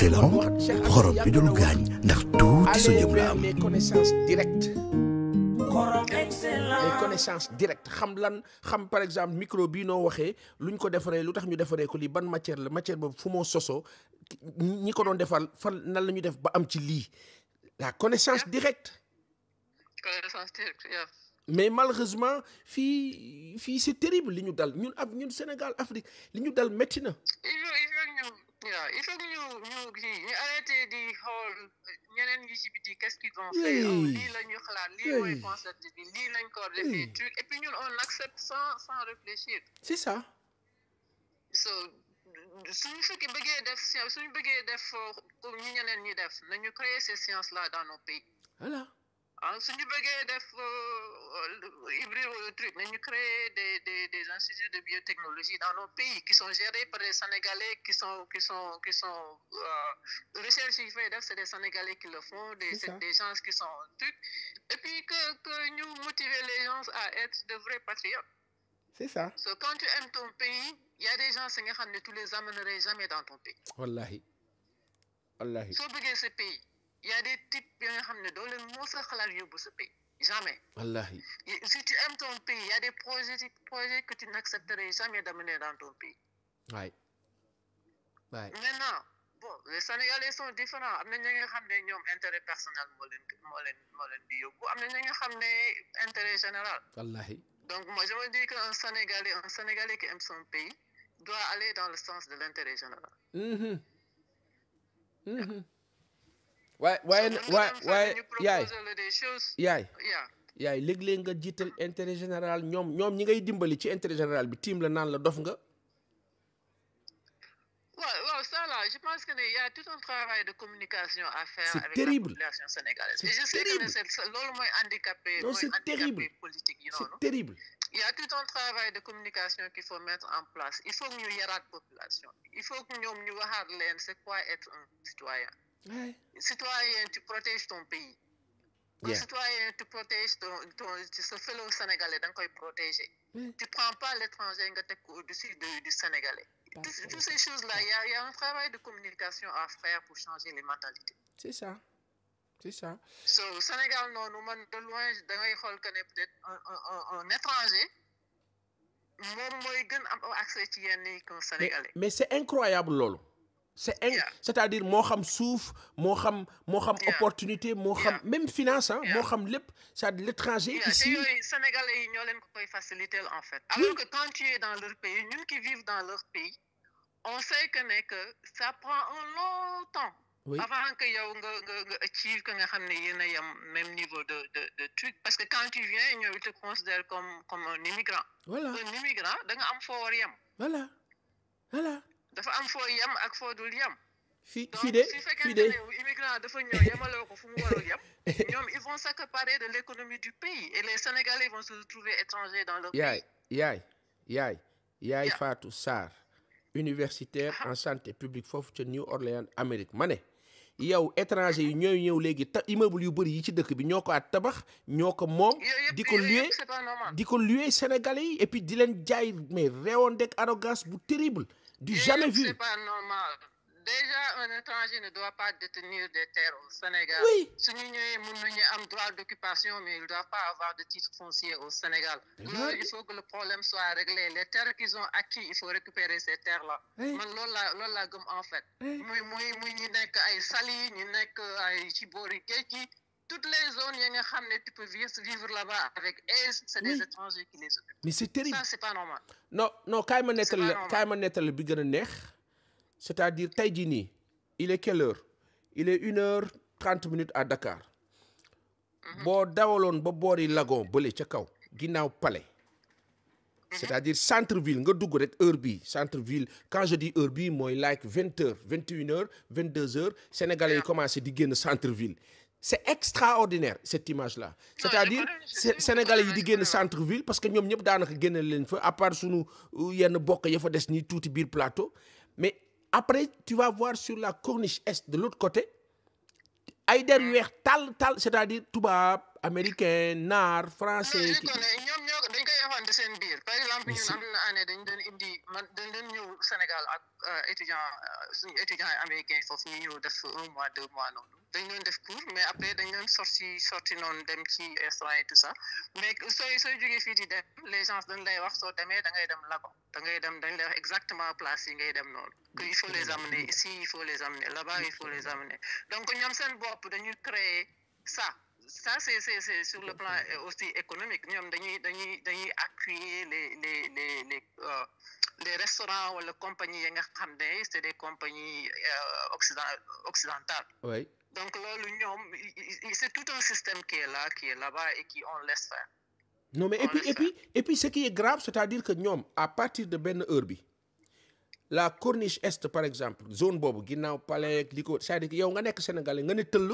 excellent xorom bi dul gaañ ndax tuuti sa jëm la am. les connaissances directes. les connaissances directes xam par exemple micro bii noo waxee luñ ko defaree lu tax ñu defaree ko lii ban matière la matière boobu fu moo sosoo ñi ko doon defal fan nan la ñu def ba am ci lii la connaissance directe. mais malheureusement fii c'est terrible li ñu dal ñun Sénégal Afrique li ñu dal métti na. il faut que ñu arrêté di xool ñeneen ñi ci biti qu'est-ce qu'ils ont fait lii la ñu xalaat lii mooy concept bi lii lañ ko defee truc et puis ñun on accepte sans réfléchir. c'est ça. suñu fekkee bëggee def science suñu bëggee def comme ñu ñeneen ñi def nañu créer ces sciences là dans nos pays. voilà. suñu bëggee def hybride wala truc nañu créer des instituts de biotechnologie dans nos pays qui sont gérés par des Sénégalais qui sont recherche yi fay def c'est des Sénégalais qui le font des gens qui sont trucs et puis que ñu motiver les gens à être de vrais patriotes. c'est ça. Quand tu aimes ton pays il y a des gens qui nga xam ne tu les amènerais jamais dans ton pays. wallahi soo bëggee ce pays il y a des types qui nga xam ne doo leen mos a xalaat yóbbu ce pays jamais. wallahi. Si tu aimes ton pays il y a des projets que tu n'accepterais jamais d'amener dans ton pays. waay. Maintenant bon les Sénégalais sont différents am na ñi nga xam ne ñoom intérêt personnel moo leen di yóbbu am na ñi nga xam ne intérêt général. wallahi. Donc moi je me dis qu'un Sénégalais qui aime son pays doit aller dans le sens de l'intérêt général. waaye yaay léeg-léeg nga jiital intérêt général ñoom ñi ngay dimbali ci intérêt général bi tiim la naan la dof nga. waaw ça là je pense que il y a tout un travail de communication à faire avec terrible. La population sénégalaise. C'est et je sais terrible. que loolu mooy handicapé. Non, c'est terrible. Politique yi c'est noonu. terrible. Il y a tout un travail de communication qu'il faut mettre en place. Il faut que ñu yaraat population. Il faut que ñoom ñu waxaat leen c'est quoi être un citoyen. Ouais. Citoyen, tu protèges ton pays. Yeah. Un citoyen, tu protèges ce fellow sénégalais, donc il protéger. Tu prends pas l'étranger au-dessus du sénégalais. Toutes ces choses-là, il y a un travail de communication à faire pour changer les mentalités. C'est ça. Sénégal noonu man de loin da ngay xool que ne peut-être un étranger moom mooy gën am accès ci yenn yi qu'un sénégalais. mais c'est incroyable loolu. c'est-à-dire moo xam suuf moo xam opportunité moo xam même finance moo xam lépp c'est-à-dire l'étranger ici. yooyu sénégalais yi ñoo leen ko koy faciliter en fait. Alors que quand tu es dans leur pays ñun qui vivent dans leur pays on sait que ça prend un long temps. Oui. Avant que yow nga achieve que nga xam ne yéen a yem même niveau de truc parce que quand tu viens ñoom ils te considèrent comme un immigrant. Voilà. Un immigrant da nga am foo war yem. voilà. dafa am foo yem ak foo dul yem. fii donc de su fekkee ne immigrant dafa ñëw yemaloo ko fu mu warul yem ñoom ils vont s'accaparer de l'économie du pays et les Sénégalais vont se retrouver étrangers dans leur pays. yaay Fatou Sarr universitaire en santé publique foofu ca New Orleans Amérique ma ne yow étranger yi ñooy ñëw léegi immeuble yu bëri yi ci dëkk bi ñoo ko tabax ñoo ko moom di ko louer Sénégalais yi et puis di leen jaay mais réewoon deg arrogance bu terrible du jamais vu. C'est pas normal. Déjà un étranger ne doit pas détenir des terres au Sénégal. Oui. Su ñu ñëwee mën nañu am droit d'occupation mais il doit pas avoir de titre foncier au Sénégal. Loolu il faut que le problème soit réglé. Les terres qu'ils ont acquis il faut récupérer ces terres là. Man loolu laa gëm en fait. muy ñu nekk ay Saly ñu nekk ay ci boori géej gi toutes les zones yi nga xam ne tu peux vivre là-bas avec aise c'est des étrangers qui les occupent. Mais c'est terrible. Ça c'est pas normal. non kaay ma nettal bi gën a neex. C'est-à-dire tey jii nii il est quelle heure il est 1h30 à Dakar boo dawaloon ba boori lagon bële ca kaw ginnaaw palais c'est-à-dire centre-ville nga dugg rek heure bii centre-ville quand je dis heure bii mooy like 20h 21h 22h sénégalais yi commencé di génn centre-ville c'est extraordinaire cette image-là c'est-à-dire sénégalais yi di génn centre-ville parce que ñoom ñëpp daanaka génn leen fa à part sunu yenn bokk ya fa des nii tuuti biir plateau mais après tu vas voir sur la corniche est de l'autre côté ay der yu weex tal c'est-à-dire tubaab américain naar français. ñoom dañ koy defante seen biir par exemple ñun am na année dañ doon indi man dañ doon ñëw Sénégal ak étudiant suñu étudiants américains foofu ñu ñëw def 1 mois 2 mois noonu dañ doon def cours mais après dañ doon sorti noonu dem ci restaurant et tout ça mais sooy jógee fii di dem les gens dañ lay wax soo demee da ngay dem Lagon dañ lay wax exactement place yi ngay dem noonu que il faut les amener ici il faut les amener là-bas il faut les amener donc ñoom seen bopp dañu créer ça c'est sur le plan aussi économique ñoom dañuy appuyer les restaurants wala compagnies yi nga xam ne c'est des compagnies occidentales. Oui. Donc loolu ñoom c'est tout un système qui est là-bas et qui on laisse faire. Non mais et puis ce qui est grave c'est-à-dire que ñoom à partir de benn heure bi la corniche est par exemple zone boobu ginnaaw Palais li ko c'est-à-dire que yow nga nekk Sénégalais nga ne tëll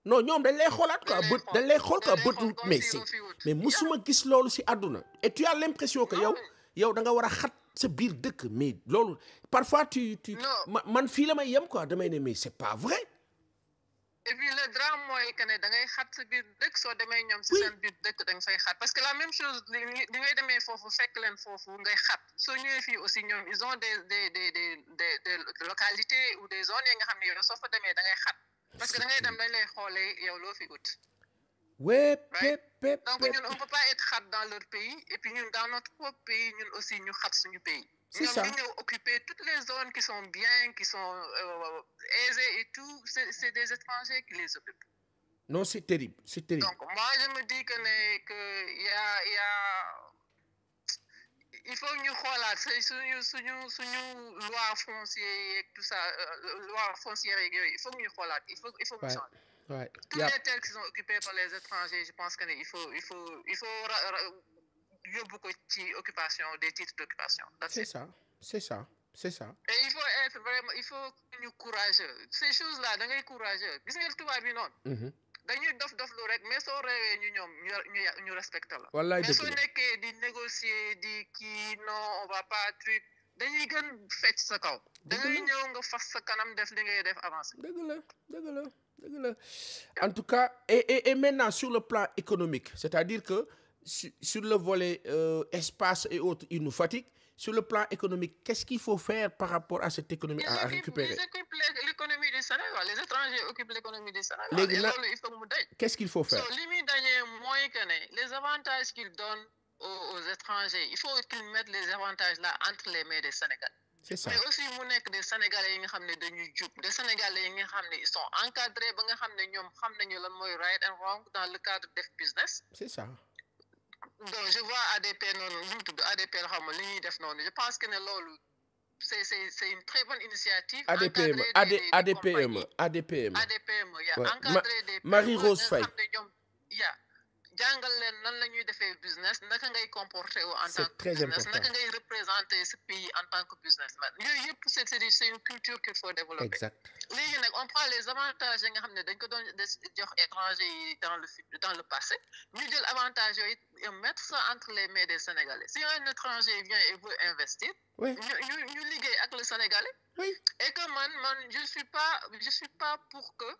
non ñoom dañ lay xoolaat quoi bët dañ lay xool quoi bët mais musuma gis loolu ci àdduna et tu as l'impression que yow da nga war a xat sa biir dëkk mais loolu parfois tu man fii la may yem quoi damay ne mais c'est pas vrai. Et puis le drame mooy que ne da ngay xat sa biir dëkk soo demee ñoom si seen biir dëkk da nga fay xat parce que la même chose li ngay demee foofu fekk leen foofu ngay xat soo ñëwee fii aussi ñoom ils ont des localités ou des zones yi nga xam ne yow soo fa demee da ngay xat parce que da ngay dem dañ lay xoolee yow loo fi ut. Donc ñun on peut pas être xat dans leur pays et puis ñun dans notre propre pays ñun aussi ñu xat suñu pays. C'est ça. Nous ñëw occuper toutes les zones qui sont bien, qui sont aisées et tout, c'est des étrangers qui les occupent. Non, c'est terrible. Donc moi je me dis que il y a il faut ñu xoolaat suñu loi foncière et tout ça loi foncière et yooyu il faut ñu xoolaat il faut ñu changer. Ouais. Tous les terres qui sont occupées par les étrangers, je pense que il faut yóbbu ko ci occupation des titres d'occupation. C'est ça. Et il faut être vraiment il faut ñu courageux ces choses-là da ngay courageux gis nga tubaab bi noonu. dañuy dof lu rek mais soo réewee ñu ñoom ñu respecté la. wallaay mais soo nekkee di négocier di kii non on va pas truc dañuy gën fecc sa kaw. da ngay ñëw nga fas sa kanam def li ngay def avancé. dëgg la. En tout cas et maintenant sur le plan économique c'est-à-dire que sur le volet espace et autres il nous fatigue sur le plan économique qu'est-ce qu'il faut faire par rapport à cette économie à récupérer. Ils occupent l'économie du Sénégal les étrangers occupent l'économie du Sénégal. léegi nag il faut mu dañ. qu'est-ce qu'il faut faire. li muy dañee mooy que ne les avantages qu'ils donnent aux étrangers il faut qu'ils mettent les avantages là entre les mains des Sénégalais. C'est ça. Mais aussi mu nekk des Sénégalais yi nga xam ne dañuy jub des Sénégalais yi nga xam ne ils sont encadrés ba nga xam ne ñoom xam nañu lan mooy right and wrong dans le cadre def business. C'est ça. Donc je vois ADP noonu lu mu tudd ADP la xam nga li ñuy def noonu je pense que ne loolu c'est une très bonne initiative. ADPME yaa encadré des Marie-Rose Faye yaa jàngal leen nan la ñuy defee business naka ngay comporter en tant que business naka ngay représenter ce pays en tant que businessman yooyu yëpp c'est une culture qu'il faut développer. Exact. Léegi nag on prend les avantages yi nga xam ne dañ ko doon jox étrangers yi dans le passé ñu jël avantages yooyu et mettre ça entre les mains des Sénégalais si un étranger vient et veut investir. Oui. ñu liggéey ak le Sénégalais. Oui. Et que man je suis pas pour que.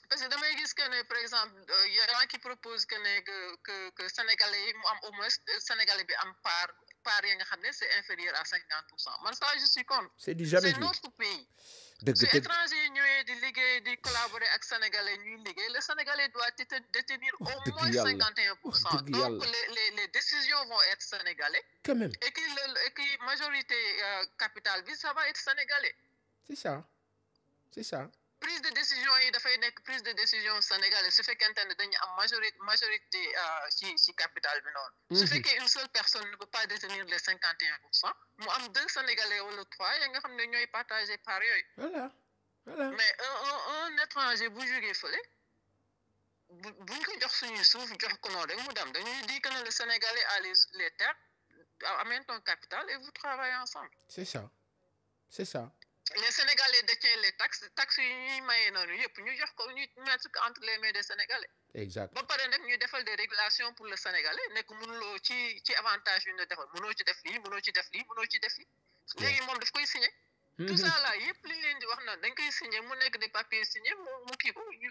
Parce que damay gis que ne par exemple y a qui propose que Sénégalais yi mu am au moins Sénégalais bi am part yi nga xam ne c'est inférieur à 50%. Man ça je suis contre. C'est du jamais vu. C'est notre pays. dëgg su étranger yi ñëwee di liggéey di collaborer ak Sénégalais ñuy liggéey le Sénégalais doit détenir au moins 51%. Donc les décisions vont être sénégalais. Quand même. Et que majorité capitale bi ça va être sénégalais. C'est ça. Prise de décision yi dafay nekk prise de décision sénégalais su fekkente ne dañu am majorité ci capital bi noonu. Su fekkee une seule personne ne peut pas détenir les 51%, mu am 2 Sénégalais wala 3 ya nga xam ne ñooy partager part yooyu. Voilà. Mais un étranger bu jógee fële buñ ko jox suñuy suuf jox ko noonu rek mu dem dañuy di que ne le Sénégalais a les terres amène ton capital et vous travaillez ensemble. C'est ça. Les Sénégalais détiennent les taxes yi ñuy maye noonu yëpp ñu jox ko ñu mettre entre les mains des Sénégalais. Exact. Ba pare nag ñu defal des régulations pour le Sénégalais nekk mënuloo ci avantage yu ñu defal mënoo ci def lii mënoo ci def lii mënoo ci def lii. Léegi moom daf koy signer. Tout ça là yëpp li ñu leen di wax naan dañ koy signer mu nekk des papiers signés mu kii ko ñu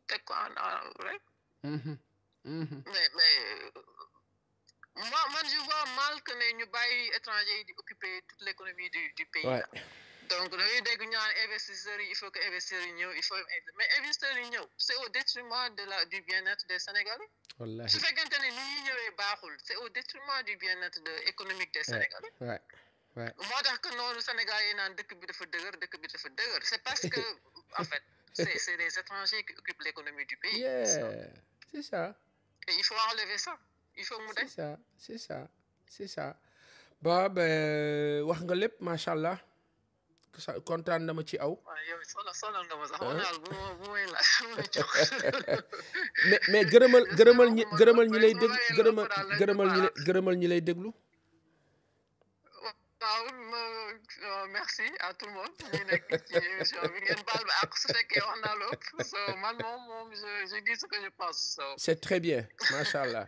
teg ko en rek. Mais moi je vois mal que ne ñu bàyyi étranger yi di occuper toute l'économie du pays. Ouais. Donc dañuy dégg ñu naan investisseurs yi il faut que investisseurs yi ñëw mais investisseurs yi ñëw c'est au détriment du bien-être des Sénégalais. Wallahi. su fekkente ne ni ñuy ñëwee baaxul c'est au détriment du bien-être économique des Sénégalais. Ouais. Ouais. moo tax que noonu Sénégal yi naan dëkk bi dafa dëgër c'est parce que en fait c'est des étrangers qui occupent l'économie du pays. Yeah. C'est ça. Et il faut enlever ça. Il faut mu dañ. C'est ça. Ba ben wax nga lépp macha allah kontaan na ma ci aw. waaw yow sonal nga ma sax walaal bu may la jox. mais gërëmal ñi lay déglu gërëmal ñi lay déglu. waaw merci à tout le monde ñu nekk ci émission bi ngeen baal ba ak su fekkee wax naa lépp so man moom je dis ce que je pense so. C'est très bien macha allah